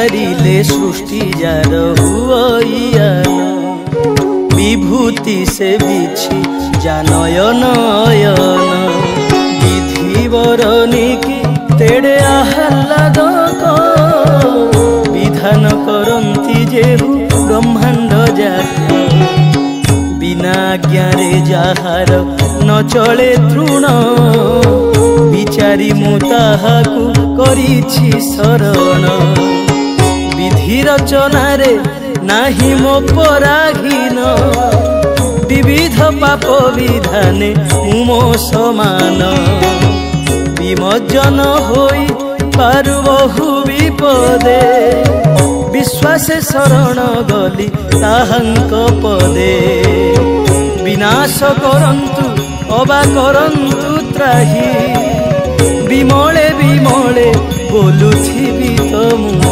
विचारिले सृष्टि jar Hwan विभूति से बिछि जानयन अयन विधि बरनिकी तेड़े आह्लादक विधान करती जेहु ब्रह्मांड जात बिना ज्ञारे जाहार न चले तृण विचारी मु ताहाकु करिछि शरण विधि रचनारे नाही मो पराघीन विविध पाप विधाने मो समान विमज्जन होई पारु बहु विपदे विश्वासे शरण गली ताहांक पदे विनाश करंतु अबा करंतु त्राही विमले विमले बोलुथिबि तो मु